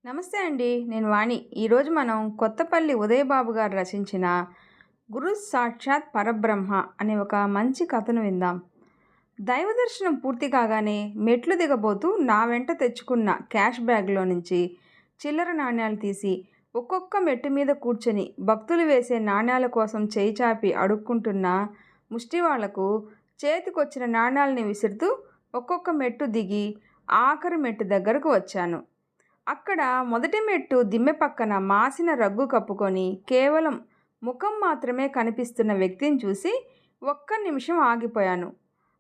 నమస్తే అండి. నేను వాణి. ఈరోజు మనం కొత్తపల్లి ఉదయబాబు గారు రచించిన 'గురు సాక్షాత్ పరబ్రహ్మ' అనే ఒక మంచి కథను విందాం. దైవ దర్శనం పూర్తి కాగానే మెట్లు దిగబోతూ నా వెంట తెచ్చుకున్న క్యాష్ బ్యాగ్‌లో నుంచి చిల్లర నాణేలు తీసి ఒక్కొక్క మెట్టు మీద కూర్చొని భక్తులు వేసే నాణేల కోసం చేయి చాపి అడుక్కుంటున్న ముష్టివాళ్లకు చేతికొచ్చిన నాణేల్ని విసురుతూ ఒక్కొక్క మెట్టు దిగి ఆఖరి మెట్టు దగ్గరకు వచ్చాను. అక్కడ మొదటి మెట్టు దిమ్మె పక్కన మాసిన రగ్గు కప్పుకొని కేవలం ముఖం మాత్రమే కనిపిస్తున్న వ్యక్తిని చూసి ఒక్క నిమిషం ఆగిపోయాను.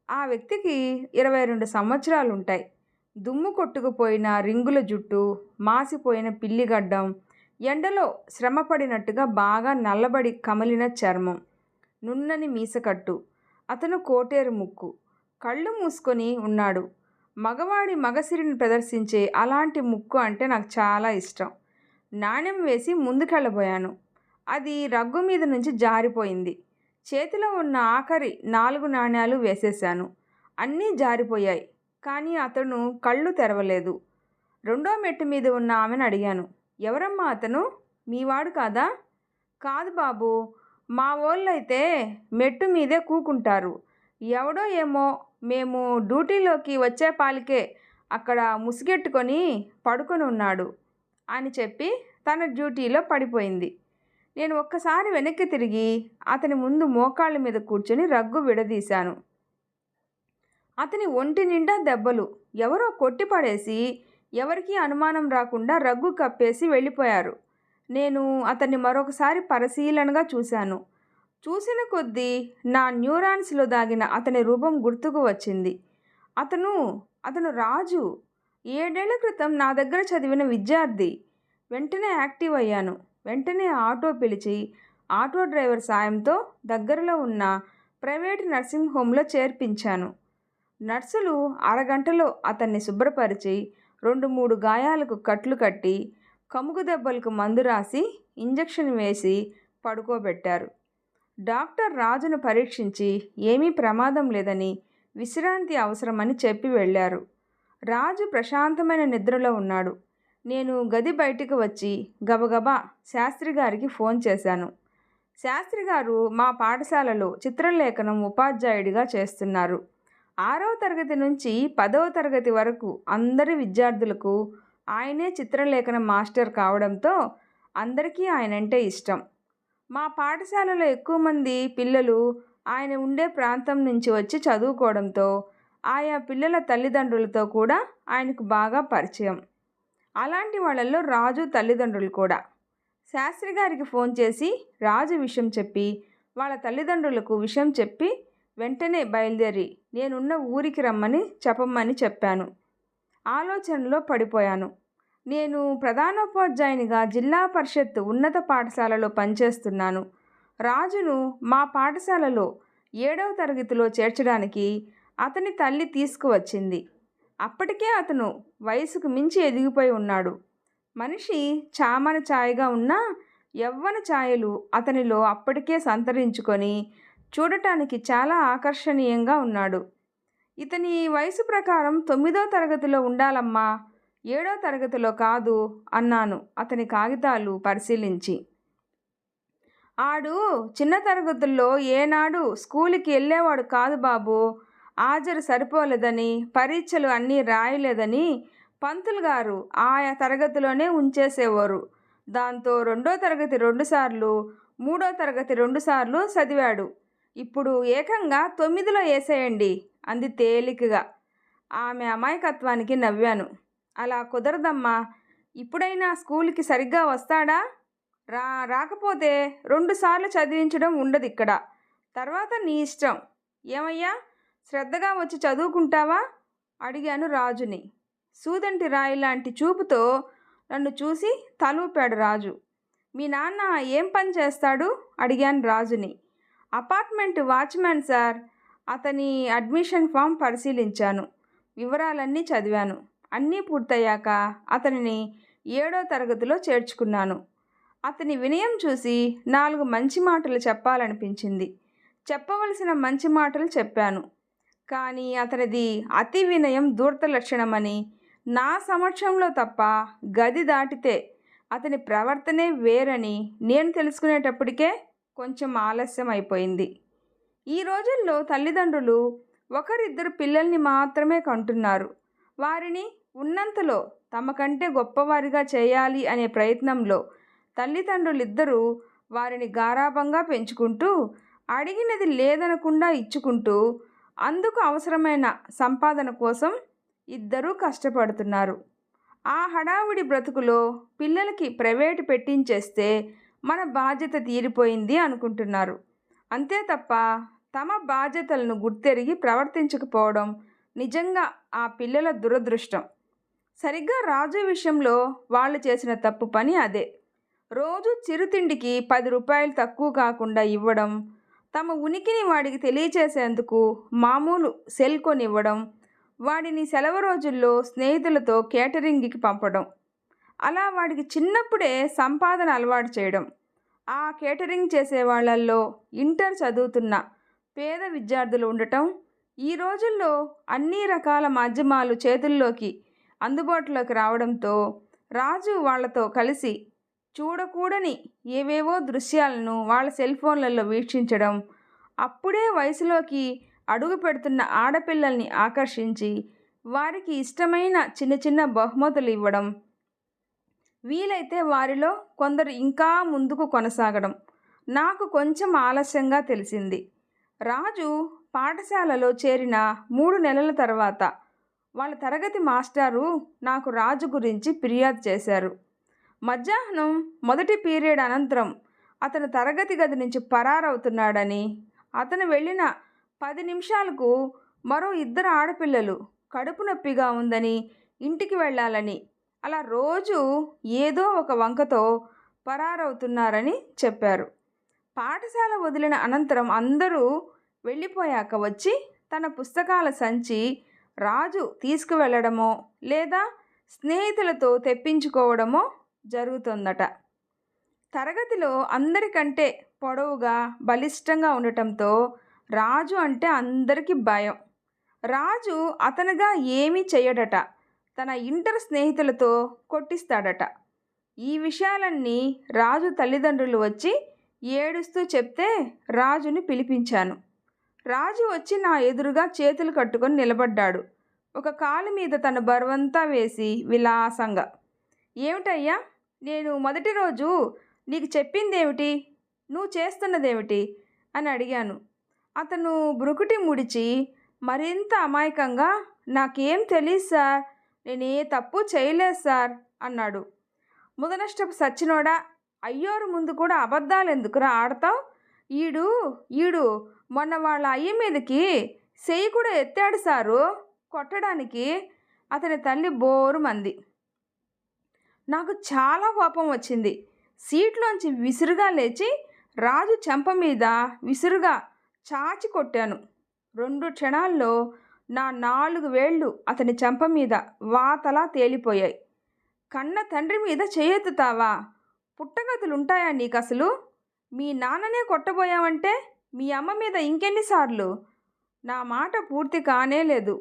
ఆ వ్యక్తికి 22 సంవత్సరాలుంటాయి. దుమ్ము కొట్టుకుపోయిన రింగుల జుట్టు, మాసిపోయిన పిల్లిగడ్డం, ఎండలో శ్రమపడినట్టుగా బాగా నల్లబడి కమిలిన చర్మం, నున్నని మీసకట్టు. అతను కోటేరు ముక్కు. కళ్ళు మూసుకొని ఉన్నాడు. మగవాడి మగసిరిని ప్రదర్శించే అలాంటి ముక్కు అంటే నాకు చాలా ఇష్టం. నాణెం వేసి ముందుకెళ్ళబోయాను. అది రగ్గు మీద నుంచి జారిపోయింది. చేతిలో ఉన్న ఆఖరి 4 నాణేలు వేసేశాను. అన్నీ జారిపోయాయి. కానీ అతను కళ్ళు తెరవలేదు. రెండో మెట్టు మీద ఉన్న ఆమెను అడిగాను, ఎవరమ్మా అతను? మీవాడు కాదా? కాదు బాబు, మా వోళ్ళైతే మెట్టు మీదే కూకుంటారు. ఎవడో ఏమో, మేము డ్యూటీలోకి వచ్చేపాలికే అక్కడ ముసుగెట్టుకొని పడుకొని ఉన్నాడు అని చెప్పి తన డ్యూటీలో పడిపోయింది. నేను ఒక్కసారి వెనక్కి తిరిగి అతని ముందు మోకాళ్ళ మీద కూర్చొని రగ్గు విడదీశాను. అతని ఒంటి నిండా దెబ్బలు. ఎవరో కొట్టి పడేసి ఎవరికీ అనుమానం రాకుండా రగ్గు కప్పేసి వెళ్ళిపోయారు. నేను అతన్ని మరొకసారి పరిశీలనగా చూశాను. చూసిన కొద్దీ నా న్యూరాన్స్లో దాగిన అతని రూపం గుర్తుకు వచ్చింది. అతను రాజు. 7 ఏళ్ల క్రితం నా దగ్గర చదివిన విద్యార్థి. వెంటనే యాక్టివ్ అయ్యాను. వెంటనే ఆటో పిలిచి ఆటో డ్రైవర్ సాయంతో దగ్గరలో ఉన్న ప్రైవేట్ నర్సింగ్ హోంలో చేర్పించాను. నర్సులు అరగంటలో అతన్ని శుభ్రపరిచి 2-3 గాయాలకు కట్లు కట్టి కముగు దెబ్బలకు మందు రాసి ఇంజెక్షన్ వేసి పడుకోబెట్టారు. డాక్టర్ రాజును పరీక్షించి ఏమీ ప్రమాదం లేదని, విశ్రాంతి అవసరమని చెప్పి వెళ్ళారు. రాజు ప్రశాంతమైన నిద్రలో ఉన్నాడు. నేను గది బయటికి వచ్చి గబగబా శాస్త్రి గారికి ఫోన్ చేశాను. శాస్త్రి గారు మా పాఠశాలలో చిత్రలేఖనం ఉపాధ్యాయుడిగా చేస్తున్నారు. 6వ తరగతి నుంచి 10వ తరగతి వరకు అందరి విద్యార్థులకు ఆయనే చిత్రలేఖన మాస్టర్ కావడంతో అందరికీ ఆయనంటే ఇష్టం. మా పాఠశాలలో ఎక్కువ మంది పిల్లలు ఆయన ఉండే ప్రాంతం నుంచి వచ్చి చదువుకోవడంతో ఆయా పిల్లల తల్లిదండ్రులతో కూడా ఆయనకు బాగా పరిచయం. అలాంటి వాళ్ళల్లో రాజు తల్లిదండ్రులు కూడా. శాస్త్రి గారికి ఫోన్ చేసి రాజు విషయం చెప్పి వాళ్ళ తల్లిదండ్రులకు విషయం చెప్పి వెంటనే బయలుదేరి నేనున్న ఊరికి రమ్మని చెప్పమని చెప్పాను. ఆలోచనలో పడిపోయాను. నేను ప్రధానోపాధ్యాయునిగా జిల్లా పరిషత్ ఉన్నత పాఠశాలలో పనిచేస్తున్నాను. రాజును మా పాఠశాలలో 7వ తరగతిలో చేర్చడానికి అతని తల్లి తీసుకువచ్చింది. అప్పటికే అతను వయసుకు మించి ఎదిగిపోయి ఉన్నాడు. మనిషి చామన ఛాయగా ఉన్న యవ్వన ఛాయలు అతనిలో అప్పటికే సంతరించుకొని చూడటానికి చాలా ఆకర్షణీయంగా ఉన్నాడు. ఇతని వయసు ప్రకారం 9వ తరగతిలో ఉండాలమ్మా, 7వ తరగతిలో కాదు అన్నాను అతని కాగితాలు పరిశీలించి. ఆడు చిన్న తరగతుల్లో ఏనాడు స్కూలుకి వెళ్ళేవాడు కాదు బాబు. హాజరు సరిపోలేదని, పరీక్షలు అన్నీ రాయలేదని పంతులు గారు ఆయా తరగతిలోనే ఉంచేసేవారు. దాంతో 2వ తరగతి 2 సార్లు, 3వ తరగతి 2 సార్లు చదివాడు. ఇప్పుడు ఏకంగా 9లో వేసేయండి అంది తేలికగా. ఆమె అమాయకత్వానికి నవ్వాను. అలా కుదరదమ్మా. ఇప్పుడైనా స్కూల్కి సరిగ్గా వస్తాడా? రాకపోతే 2 సార్లు చదివించడం ఉండదిక్కడ. తర్వాత నీ ఇష్టం. ఏమయ్యా, శ్రద్ధగా వచ్చి చదువుకుంటావా? అడిగాను రాజుని. సూదంటి రాయి లాంటి చూపుతో నన్ను చూసి తలూపాడు రాజు. మీ నాన్న ఏం పని చేస్తాడు? అడిగాను రాజుని. Apartment watchman sir. అతని అడ్మిషన్ ఫామ్ పరిశీలించాను. వివరాలన్నీ చదివాను. అన్నీ పూర్తయ్యాక అతనిని 7వ తరగతిలో చేర్చుకున్నాను. అతని వినయం చూసి 4 మంచి మాటలు చెప్పాలనిపించింది. చెప్పవలసిన మంచి మాటలు చెప్పాను. కానీ అతనిది అతి వినయం ధూర్త లక్షణమని నా సమక్షంలో తప్ప గది దాటితే అతని ప్రవర్తనే వేరని నేను తెలుసుకునేటప్పటికే కొంచెం ఆలస్యం అయిపోయింది. ఈ రోజుల్లో తల్లిదండ్రులు ఒకరిద్దరు పిల్లల్ని మాత్రమే కంటున్నారు. వారిని ఉన్నంతలో తమకంటే గొప్పవారిగా చేయాలి అనే ప్రయత్నంలో తల్లిదండ్రులిద్దరూ వారిని గారాబంగా పెంచుకుంటూ, అడిగినది లేదనకుండా ఇచ్చుకుంటూ, అందుకు అవసరమైన సంపాదన కోసం ఇద్దరూ కష్టపడుతున్నారు. ఆ హడావుడి బ్రతుకులో పిల్లలకి ప్రైవేటు పెట్టించేస్తే మన బాధ్యత తీరిపోయింది అనుకుంటున్నారు. అంతే తప్ప తమ బాధ్యతలను గుర్తెరిగి ప్రవర్తించకపోవడం నిజంగా ఆ పిల్లల దురదృష్టం. సరిగ్గా రాజు విషయంలో వాళ్ళు చేసిన తప్పు పని అదే. రోజు చిరుతిండికి 10 రూపాయలు తక్కువ కాకుండా ఇవ్వడం, తమ ఉనికిని వాడికి తెలియచేసేందుకు మామూలు సెల్ కొనివ్వడం, వాడిని సెలవు రోజుల్లో స్నేహితులతో కేటరింగ్కి పంపడం, అలా వాడికి చిన్నప్పుడే సంపాదన అలవాటు చేయడం. ఆ కేటరింగ్ చేసే వాళ్ళల్లో ఇంటర్ చదువుతున్న పేద విద్యార్థులు ఉండటం, ఈ రోజుల్లో అన్ని రకాల మాధ్యమాలు చేతుల్లోకి అందుబాటులోకి రావడంతో రాజు వాళ్ళతో కలిసి చూడకూడని ఏవేవో దృశ్యాలను వాళ్ళ సెల్ ఫోన్లలో వీక్షించడం, అప్పుడే వయసులోకి అడుగు పెడుతున్న ఆడపిల్లల్ని ఆకర్షించి వారికి ఇష్టమైన చిన్న చిన్న బహుమతులు ఇవ్వడం, వీలైతే వారిలో కొందరు ఇంకా ముందుకు కొనసాగడం నాకు కొంచెం ఆలస్యంగా తెలిసింది. రాజు పాఠశాలలో చేరిన 3 నెలల తర్వాత వాళ్ళ తరగతి మాస్టారు నాకు రాజు గురించి ఫిర్యాదు చేశారు. మధ్యాహ్నం మొదటి పీరియడ్ అనంతరం అతను తరగతి గది నుంచి పరారవుతున్నాడని, అతను వెళ్ళిన 10 నిమిషాలకు మరో 2 ఆడపిల్లలు కడుపు నొప్పిగా ఉందని ఇంటికి వెళ్ళాలని, అలా రోజు ఏదో ఒక వంకతో పరారవుతున్నారని చెప్పారు. పాఠశాల వదిలిన అనంతరం అందరూ వెళ్ళిపోయాక వచ్చి తన పుస్తకాల సంచి రాజు తీసుకువెళ్ళడమో లేదా స్నేహితులతో తెప్పించుకోవడమో జరుగుతుందట. తరగతిలో అందరికంటే పొడవుగా బలిష్టంగా ఉండటంతో రాజు అంటే అందరికీ భయం. రాజు అతనుగా ఏమీ చెయ్యడట, తన ఇంటర్ స్నేహితులతో కొట్టిస్తాడట. ఈ విషయాలన్నీ రాజు తల్లిదండ్రులు వచ్చి ఏడుస్తూ చెప్తే రాజుని పిలిపించాను. రాజు వచ్చి నా ఎదురుగా చేతులు కట్టుకొని నిలబడ్డాడు. ఒక కాలు మీద తన బరువంతా వేసి విలాసంగా, ఏమిటయ్యా, నేను మొదటి రోజు నీకు చెప్పిందేమిటి, నువ్వు చేస్తున్నదేమిటి అని అడిగాను. అతను బ్రుకుటి ముడిచి మరింత అమాయకంగా, నాకేం తెలియదు సార్, నేనే తప్పు చేయలేదు సార్ అన్నాడు. ముదనష్టపు సచ్చినోడా, అయ్యోరు ముందు కూడా అబద్ధాలు ఎందుకురా ఆడతావు? ఈడు ఈడు మొన్న వాళ్ళ అయ్య మీదకి చెయ్యి కూడా ఎత్తాడు సారు కొట్టడానికి. అతని తల్లి బోరుమంది. నాకు చాలా కోపం వచ్చింది. సీట్లోంచి విసురుగా లేచి రాజు చెంప మీద విసురుగా చాచి కొట్టాను. 2 క్షణాల్లో నా 4 వేళ్ళు అతని చెంప మీద వాతలా తేలిపోయాయి. కన్న తండ్రి మీద చేయెత్తుతావా? పుట్టగతులుంటాయా నీకసలు? మీ నాన్ననే కొట్టబోయావంటే మీ అమ్మ మీద ఇంకెన్నిసార్లు? నా మాట పూర్తి కానే లేదు.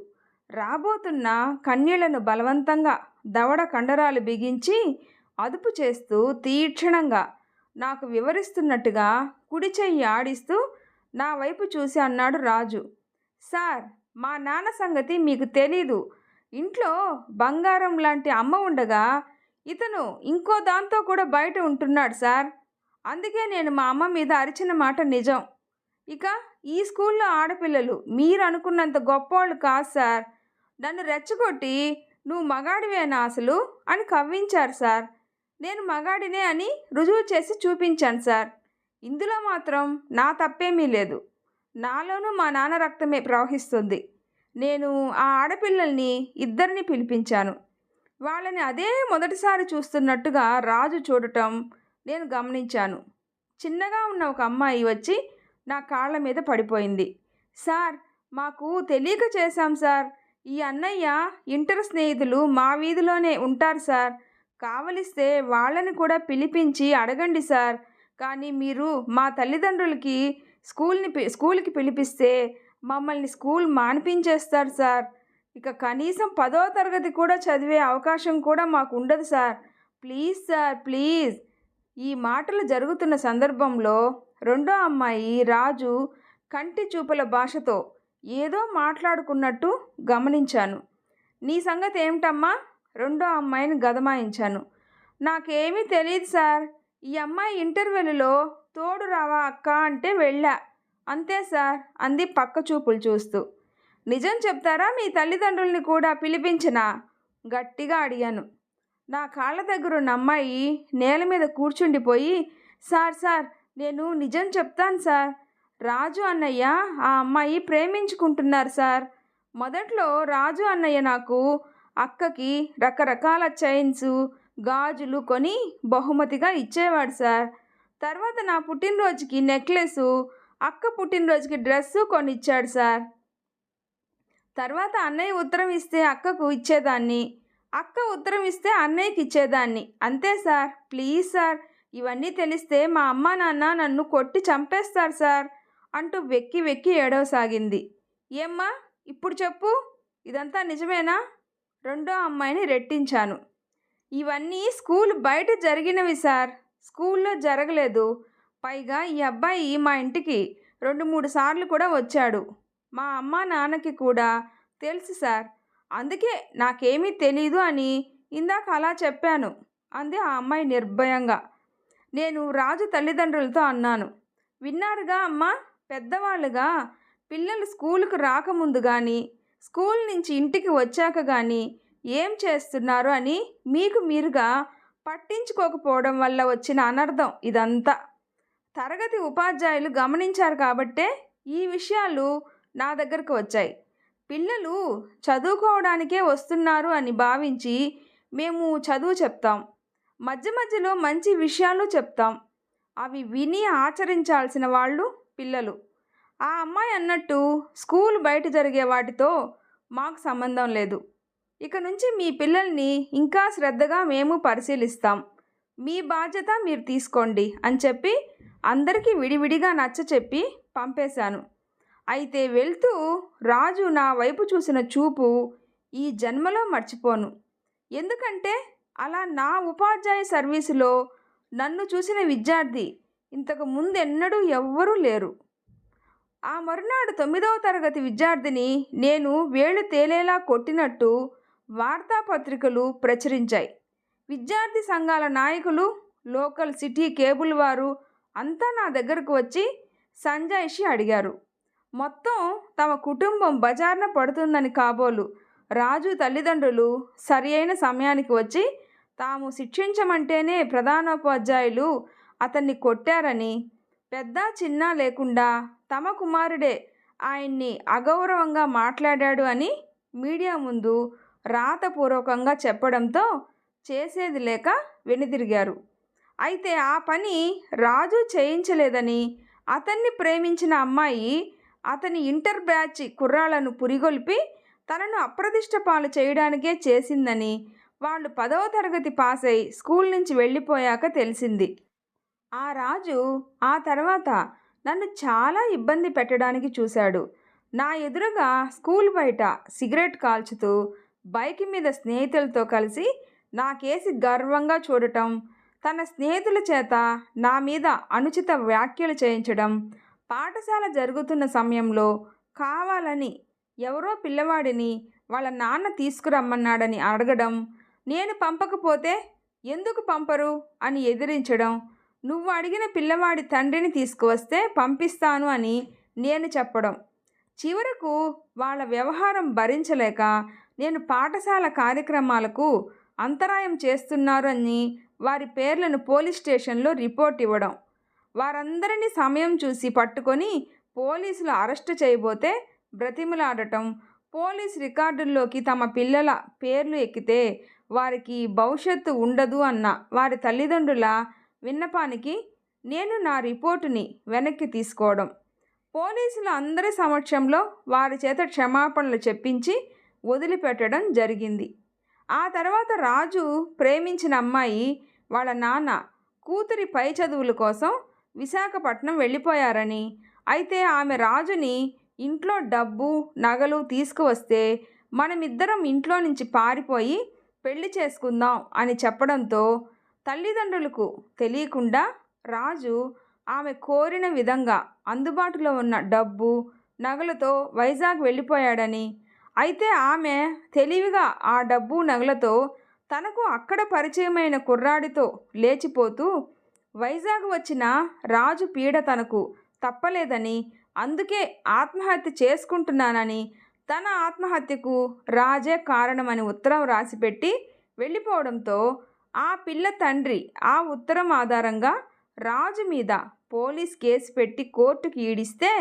రాబోతున్న కన్నీళ్లను బలవంతంగా దవడ కండరాలు బిగించి అదుపు చేస్తూ తీక్షణంగా నాకు వివరిస్తున్నట్టుగా కుడి చెయ్యి ఆడిస్తూ నా వైపు చూసి అన్నాడు రాజు. సార్, మా నాన్న సంగతి మీకు తెలీదు. ఇంట్లో బంగారం లాంటి అమ్మ ఉండగా ఇతను ఇంకో దాంతో కూడా బయట ఉంటున్నాడు సార్. అందుకే నేను మా అమ్మ మీద అరిచిన మాట నిజం. ఇక ఈ స్కూల్లో ఆడపిల్లలు మీరు అనుకున్నంత గొప్పోళ్ళు కాదు సార్. నన్ను రెచ్చగొట్టి నువ్వు మగాడివేనా అసలు అని కవ్వించారు సార్. నేను మగాడినే అని రుజువు చేసి చూపించాను సార్. ఇందులో మాత్రం నా తప్పేమీ లేదు. నాలోనూ మా నాన్న రక్తమే ప్రవహిస్తుంది. నేను ఆ ఆడపిల్లల్ని ఇద్దరిని పిలిపించాను. వాళ్ళని అదే మొదటిసారి చూస్తున్నట్టుగా రాజు చూడటం నేను గమనించాను. చిన్నగా ఉన్న ఒక అమ్మాయి వచ్చి నా కాళ్ళ మీద పడిపోయింది. సార్, మాకు తెలియక చేశాం సార్. ఈ అన్నయ్య ఇంటర్ స్నేహితులు మా వీధిలోనే ఉంటారు సార్. కావలిస్తే వాళ్ళని కూడా పిలిపించి అడగండి సార్. కానీ మీరు మా తల్లిదండ్రులకి స్కూల్కి పిలిపిస్తే మమ్మల్ని స్కూల్ మానిపించేస్తారు సార్. ఇక కనీసం 10వ తరగతి కూడా చదివే అవకాశం కూడా మాకు ఉండదు సార్. Please sir, please. ఈ మాటలు జరుగుతున్న సందర్భంలో రెండో అమ్మాయి రాజు కంటి చూపుల భాషతో ఏదో మాట్లాడుకున్నట్టు గమనించాను. నీ సంగతి ఏమిటమ్మా? రెండో అమ్మాయిని గదమాయించాను. నాకేమీ తెలియదు సార్. ఈ అమ్మాయి ఇంటర్వెల్లులో తోడు రావా అక్క అంటే వెళ్ళా, అంతే సార్ అంది పక్క చూపులు చూస్తూ. నిజం చెప్తారా? మీ తల్లిదండ్రుల్ని కూడా పిలిపించినా? గట్టిగా అడిగాను. నా కాళ్ళ దగ్గరున్న అమ్మాయి నేల మీద కూర్చుండిపోయి, సార్ సార్ నేను నిజం చెప్తాను సార్. రాజు అన్నయ్య ఆ అమ్మాయి ప్రేమించుకుంటున్నారు సార్. మొదట్లో రాజు అన్నయ్య నాకు అక్కకి రకరకాల చైన్సు గాజులు కొని బహుమతిగా ఇచ్చేవాడు సార్. తర్వాత నా పుట్టినరోజుకి నెక్లెసు, అక్క పుట్టినరోజుకి డ్రెస్సు కొనిచ్చాడు సార్. తర్వాత అన్నయ్య ఉత్తరం ఇస్తే అక్కకు ఇచ్చేదాన్ని, అక్క ఉత్తరం ఇస్తే అన్నయ్యకి ఇచ్చేదాన్ని, అంతే సార్. ప్లీజ్ సార్, ఇవన్నీ తెలిస్తే మా అమ్మ నాన్న నన్ను కొట్టి చంపేస్తారు సార్ అంటూ వెక్కి వెక్కి ఏడవసాగింది. ఏమ్మా ఇప్పుడు చెప్పు, ఇదంతా నిజమేనా? రెండో అమ్మాయిని రెట్టించాను. ఇవన్నీ స్కూల్ బయట జరిగినవి సార్, స్కూల్లో జరగలేదు. పైగా ఈ అబ్బాయి మా ఇంటికి 2-3 సార్లు కూడా వచ్చాడు. మా అమ్మ నాన్నకి కూడా తెలుసు సార్. అందుకే నాకేమీ తెలీదు అని ఇందాక అలా చెప్పాను అంది ఆ అమ్మాయి నిర్భయంగా. నేను రాజు తల్లిదండ్రులతో అన్నాను. విన్నారుగా అమ్మా, పెద్దవాళ్ళుగా పిల్లలు స్కూలుకు రాకముందు కానీ స్కూల్ నుంచి ఇంటికి వచ్చాక కానీ ఏం చేస్తున్నారు అని మీకు మీరుగా పట్టించుకోకపోవడం వల్ల వచ్చిన అనర్థం ఇదంతా. తరగతి ఉపాధ్యాయులు గమనించారు కాబట్టే ఈ విషయాలు నా దగ్గరకు వచ్చాయి. పిల్లలు చదువుకోవడానికే వస్తున్నారు అని భావించి మేము చదువు చెప్తాం, మధ్య మధ్యలో మంచి విషయాలు చెప్తాం. అవి విని ఆచరించాల్సిన వాళ్ళు పిల్లలు. ఆ అమ్మాయి అన్నట్టు స్కూల్ బయట జరిగే వాటితో మాకు సంబంధం లేదు. ఇక నుంచి మీ పిల్లల్ని ఇంకా శ్రద్ధగా మేము పరిశీలిస్తాం. మీ బాధ్యత మీరు తీసుకోండి అని చెప్పి అందరికీ విడివిడిగా నచ్చచెప్పి పంపేశాను. అయితే వెళ్తూ రాజు నా వైపు చూసిన చూపు ఈ జన్మలో మర్చిపోను. ఎందుకంటే అలా నా ఉపాధ్యాయ సర్వీసులో నన్ను చూసిన విద్యార్థి ఇంతకు ముందెన్నడూ ఎవ్వరూ లేరు. ఆ మరునాడు 9వ తరగతి విద్యార్థిని నేను వేళ్ళు తేలేలా కొట్టినట్టు వార్తాపత్రికలు ప్రచురించాయి. విద్యార్థి సంఘాల నాయకులు, లోకల్ సిటీ కేబుల్ వారు అంతా నా దగ్గరకు వచ్చి సంజాయిషి అడిగారు. మొత్తం తమ కుటుంబం బజార్న పడుతుందని కాబోలు రాజు తల్లిదండ్రులు సరి అయిన సమయానికి వచ్చి తాము శిక్షించమంటేనే ప్రధానోపాధ్యాయులు అతన్ని కొట్టారని, పెద్ద చిన్న లేకుండా తమ కుమారుడే ఆయన్ని అగౌరవంగా మాట్లాడాడు అని మీడియా ముందు రాతపూర్వకంగా చెప్పడంతో చేసేది లేక వెనుదిరిగారు. అయితే ఆ పని రాజు చేయించలేదని, అతన్ని ప్రేమించిన అమ్మాయి అతని ఇంటర్ బ్యాచ్ కుర్రాళ్లను పురిగొల్పి తనను అప్రదిష్ట పాలు చేయడానికే చేసిందని వాళ్ళు 10వ తరగతి పాస్ అయి స్కూల్ నుంచి వెళ్ళిపోయాక తెలిసింది. ఆ రాజు ఆ తర్వాత నన్ను చాలా ఇబ్బంది పెట్టడానికి చూశాడు. నా ఎదురుగా స్కూల్ బయట సిగరెట్ కాల్చుతూ బైక్ మీద స్నేహితులతో కలిసి నాకేసి గర్వంగా చూడటం, తన స్నేహితుల చేత నా మీద అనుచిత వ్యాఖ్యలు చేయించడం, పాఠశాల జరుగుతున్న సమయంలో కావాలని ఎవరో పిల్లవాడిని వాళ్ళ నాన్న తీసుకురమ్మన్నాడని అడగడం, నేను పంపకపోతే ఎందుకు పంపరు అని ఎదిరించడం, నువ్వు అడిగిన పిల్లవాడి తండ్రిని తీసుకువస్తే పంపిస్తాను అని నేను చెప్పడం. చివరకు వాళ్ళ వ్యవహారం భరించలేక నేను పాఠశాల కార్యక్రమాలకు అంతరాయం చేస్తున్నారని వారి పేర్లను పోలీస్ స్టేషన్లో రిపోర్ట్ ఇవ్వడం, వారందరినీ సమయం చూసి పట్టుకొని పోలీసులు అరెస్టు చేయబోతే బ్రతిమలాడటం, పోలీస్ రికార్డుల్లోకి తమ పిల్లల పేర్లు ఎక్కితే వారికి భవిష్యత్తు ఉండదు అన్న వారి తల్లిదండ్రుల విన్నపానికి నేను నా రిపోర్టుని వెనక్కి తీసుకోవడం, పోలీసుల అందరి సమక్షంలో వారి చేత క్షమాపణలు చెప్పించి వదిలిపెట్టడం జరిగింది. ఆ తర్వాత రాజు ప్రేమించిన అమ్మాయి వాళ్ళ నాన్న కూతురి పై చదువుల కోసం విశాఖపట్నం వెళ్ళిపోయారని, అయితే ఆమె రాజుని ఇంట్లో డబ్బు నగలు తీసుకువస్తే మనమిద్దరం ఇంట్లో నుంచి పారిపోయి పెళ్లి చేసుకుందాం అని చెప్పడంతో తల్లిదండ్రులకు తెలియకుండా రాజు ఆమె కోరిన విధంగా అందుబాటులో ఉన్న డబ్బు నగలతో వైజాగ్ వెళ్ళిపోయాడని, అయితే ఆమె తెలివిగా ఆ డబ్బు నగలతో తనకు అక్కడ పరిచయమైన కుర్రాడితో లేచిపోతూ వైజాగ్ వచ్చిన రాజు పీడ తనకు తప్పలేదని, అందుకే ఆత్మహత్య చేసుకుంటున్నానని, తన ఆత్మహత్యకు రాజే కారణమని ఉత్తరం రాసిపెట్టి వెళ్ళిపోవడంతో ఆ పిల్ల తండ్రి ఆ ఉత్తరం ఆధారంగా రాజు మీద పోలీస్ కేసు పెట్టి కోర్టుకి ఈడిస్తే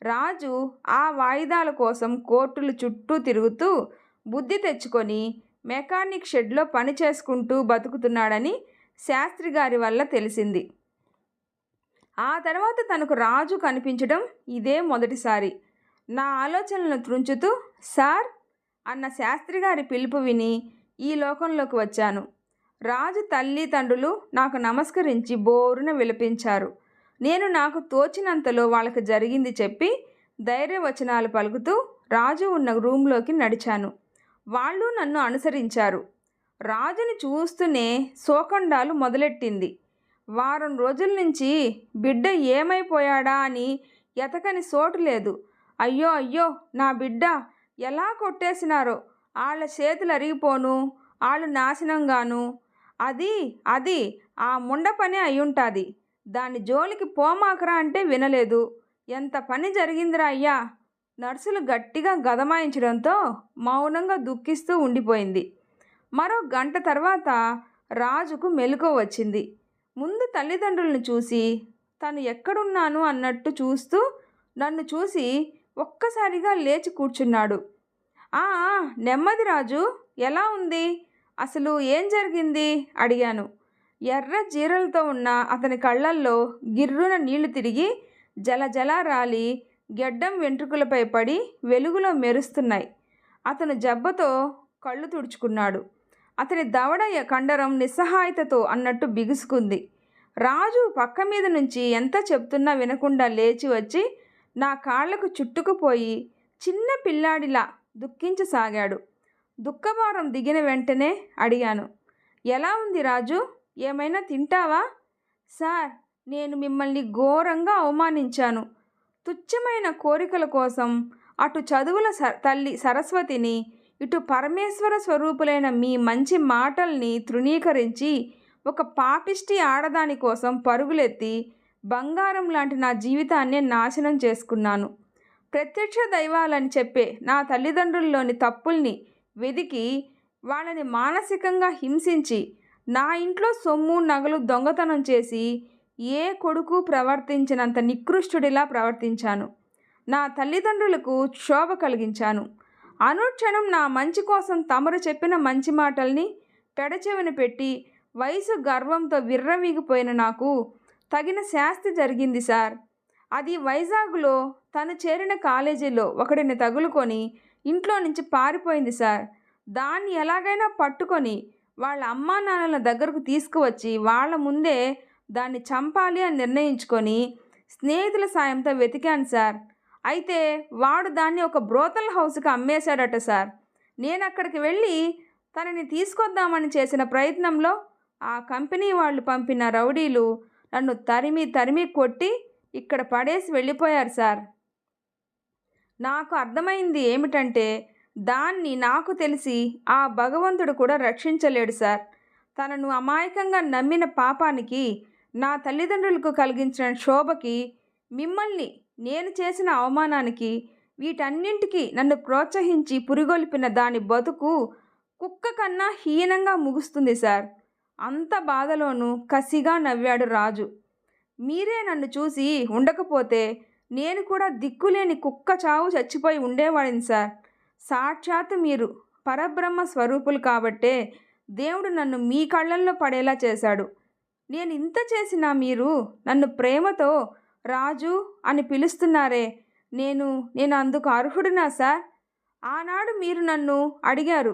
రాజు ఆ వాయిదాల కోసం కోర్టుల చుట్టూ తిరుగుతూ బుద్ధి తెచ్చుకొని మెకానిక్ షెడ్లో పని చేసుకుంటూ బతుకుతున్నాడని శాస్త్రి గారి వల్ల తెలిసింది. ఆ తర్వాత తనకు రాజు కనిపించడం ఇదే మొదటిసారి. నా ఆలోచనలను త్రుంచుతూ సార్ అన్న శాస్త్రి గారి పిలుపు విని ఈ లోకంలోకి వచ్చాను. రాజు తల్లి తండ్రులు నాకు నమస్కరించి బోరున విలపించారు. నేను నాకు తోచినంతలో వాళ్ళకి జరిగింది చెప్పి ధైర్యవచనాలు పలుకుతూ రాజు ఉన్న రూంలోకి నడిచాను. వాళ్ళు నన్ను అనుసరించారు. రాజుని చూస్తూనే శోకండాలు మొదలెట్టింది. వారం రోజుల నుంచి బిడ్డ ఏమైపోయాడా అని ఎతకని చోటు లేదు. అయ్యో అయ్యో నా బిడ్డ ఎలా కొట్టేసినారో, వాళ్ళ చేతులు అరిగిపోను, వాళ్ళు నాశనంగాను. అది అది ఆ ముండ పని అయ్యుంటుంది. దాని జోలికి పోమాకరా అంటే వినలేదు. ఎంత పని జరిగిందిరా అయ్యా. నర్సులు గట్టిగా గదమాయించడంతో మౌనంగా దుఃఖిస్తూ ఉండిపోయింది. మరో గంట తర్వాత రాజుకు మెలకువ వచ్చింది. ముందు తల్లిదండ్రులను చూసి తను ఎక్కడున్నాను అన్నట్టు చూస్తూ నన్ను చూసి ఒక్కసారిగా లేచి కూర్చున్నాడు. ఆ నెమ్మది రాజు, ఎలా ఉంది, అసలు ఏం జరిగింది అడిగాను. ఎర్ర జీరలతో ఉన్న అతని కళ్ళల్లో గిర్రున నీళ్లు తిరిగి జలజల రాలి గెడ్డం వెంట్రుకలపై పడి వెలుగులో మెరుస్తున్నాయి. అతను జబ్బతో కళ్ళు తుడుచుకున్నాడు. అతని దవడ కండరం నిస్సహాయతతో అన్నట్టు బిగుసుకుంది. రాజు పక్క మీద నుంచి ఎంత చెప్తున్నా వినకుండా లేచి వచ్చి నా కాళ్లకు చుట్టుకుపోయి చిన్న పిల్లాడిలా దుఃఖించసాగాడు. దుఃఖభారం దిగిన వెంటనే అడిగాను, ఎలా ఉంది రాజు, ఏమైనా తింటావా? సార్, నేను మిమ్మల్ని ఘోరంగా అవమానించాను. తుచ్చమైన కోరికల కోసం అటు చదువుల తల్లి సరస్వతిని, ఇటు పరమేశ్వర స్వరూపులైన మీ మంచి మాటల్ని తృణీకరించి ఒక పాపిష్టి ఆడదాని కోసం పరుగులెత్తి బంగారం లాంటి నా జీవితాన్నే నాశనం చేసుకున్నాను. ప్రత్యక్ష దైవాలని చెప్పే నా తల్లిదండ్రుల్లోని తప్పుల్ని వెదికి వాళ్ళని మానసికంగా హింసించి నా ఇంట్లో సొమ్ము నగలు దొంగతనం చేసి ఏ కొడుకు ప్రవర్తించినంత నికృష్టుడిలా ప్రవర్తించాను. నా తల్లిదండ్రులకు క్షోభ కలిగించాను. అనుక్షణం నా మంచి కోసం తమరు చెప్పిన మంచి మాటల్ని పెడచెవిన పెట్టి వయసు గర్వంతో విర్రవీగిపోయిన నాకు తగిన శాస్తి జరిగింది సార్. అది వైజాగ్లో తను చేరిన కాలేజీలో ఒకడిని తగులుకొని ఇంట్లో నుంచి పారిపోయింది సార్. దాన్ని ఎలాగైనా పట్టుకొని వాళ్ళ అమ్మా నాన్నల దగ్గరకు తీసుకువచ్చి వాళ్ళ ముందే దాన్ని చంపాలి అని నిర్ణయించుకొని స్నేహితుల సాయంతో వెతికాను సార్. అయితే వాడు దాన్ని ఒక బ్రోతల్ హౌస్కి అమ్మేశాడట సార్. నేను అక్కడికి వెళ్ళి తనని తీసుకొద్దామని చేసిన ప్రయత్నంలో ఆ కంపెనీ వాళ్ళు పంపిన రౌడీలు నన్ను తరిమి తరిమి కొట్టి ఇక్కడ పడేసి వెళ్ళిపోయారు సార్. నాకు అర్థమైంది ఏమిటంటే దాన్ని నాకు తెలిసి ఆ భగవంతుడు కూడా రక్షించలేడు సార్. తనను అమాయకంగా నమ్మిన పాపానికి, నా తల్లిదండ్రులకు కలిగించిన శోభకి, మిమ్మల్ని నేను చేసిన అవమానానికి, వీటన్నింటికి నన్ను ప్రోత్సహించి పురిగొల్పిన దాని బతుకు కుక్క కన్నా హీనంగా ముగుస్తుంది సార్. అంత బాధలోనూ కసిగా నవ్వాడు రాజు. మీరే నన్ను చూసి ఉండకపోతే నేను కూడా దిక్కులేని కుక్క చావు చచ్చిపోయి ఉండేవాడిని సార్. సాక్షాత్తు మీరు పరబ్రహ్మ స్వరూపులు కాబట్టే దేవుడు నన్ను మీ కళ్ళల్లో పడేలా చేశాడు. నేను ఇంత చేసినా మీరు నన్ను ప్రేమతో రాజు అని పిలుస్తున్నారే, నేను అందుకు అర్హుడినా సార్? ఆనాడు మీరు నన్ను అడిగారు,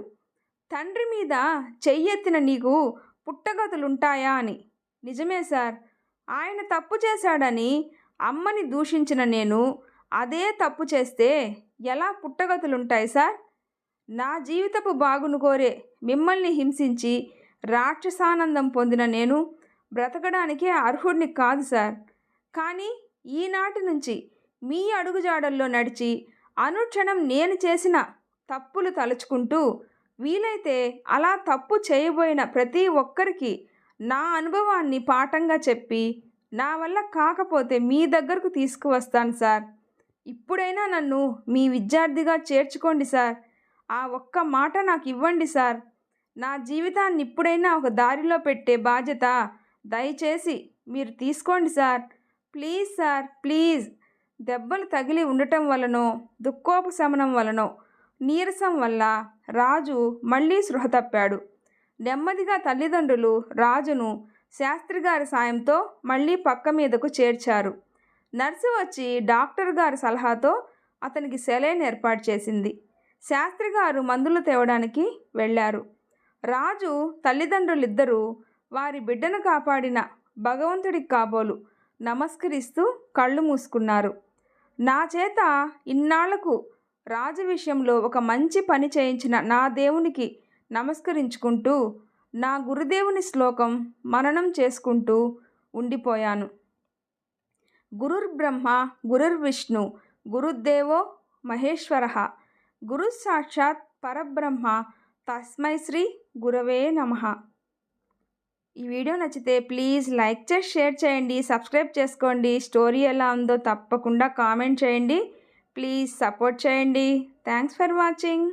తండ్రి మీద చెయ్యెత్తిన నీకు పుట్టగతులుంటాయా అని. నిజమే సార్. ఆయన తప్పు చేశాడని అమ్మని దూషించిన నేను అదే తప్పు చేస్తే ఎలా పుట్టగతులుంటాయి సార్? నా జీవితపు బాగును కోరే మిమ్మల్ని హింసించి రాక్షసానందం పొందిన నేను బ్రతకడానికి అర్హుడిని కాదు సార్. కానీ ఈనాటి నుంచి మీ అడుగుజాడల్లో నడిచి అనుక్షణం నేను చేసిన తప్పులు తలుచుకుంటూ వీలైతే అలా తప్పు చేయబోయిన ప్రతి ఒక్కరికి నా అనుభవాన్ని పాఠంగా చెప్పి నా వల్ల కాకపోతే మీ దగ్గరకు తీసుకువస్తాను సార్. ఇప్పుడైనా నన్ను మీ విద్యార్థిగా చేర్చుకోండి సార్. ఆ ఒక్క మాట నాకు ఇవ్వండి సార్. నా జీవితాన్ని ఇప్పుడైనా ఒక దారిలో పెట్టే బాధ్యత దయచేసి మీరు తీసుకోండి సార్. Please sir, please. దెబ్బలు తగిలి ఉండటం వలనో దుఃఖోపశమనం వలనో నీరసం వల్ల రాజు మళ్ళీ స్పృహ తప్పాడు. నెమ్మదిగా తల్లిదండ్రులు రాజును శాస్త్రి గారి సాయంతో మళ్ళీ పక్క మీదకు చేర్చారు. నర్సు వచ్చి డాక్టర్ గారి సలహాతో అతనికి సెలైన్ ఏర్పాటు చేసింది. శాస్త్రి గారు మందులు తేవడానికి వెళ్ళారు. రాజు తల్లిదండ్రులిద్దరూ వారి బిడ్డను కాపాడిన భగవంతుడికి కాబోలు నమస్కరిస్తూ కళ్ళు మూసుకున్నారు. నా చేత ఇన్నాళ్లకు రాజు విషయంలో ఒక మంచి పని చేయించిన నా దేవునికి నమస్కరించుకుంటూ నా గురుదేవుని శ్లోకం మననం చేసుకుంటూ ఉండిపోయాను. గురుర్బ్రహ్మ గురుర్విష్ణు గురుదేవో మహేశ్వరః గురు సాక్షాత్ పరబ్రహ్మ తస్మై శ్రీ గురవే నమః. ఈ వీడియో నచ్చితే ప్లీజ్ లైక్ చేసి షేర్ చేయండి, సబ్స్క్రైబ్ చేసుకోండి. స్టోరీ ఎలా ఉందో తప్పకుండా కామెంట్ చేయండి. ప్లీజ్ సపోర్ట్ చేయండి. Thanks for watching.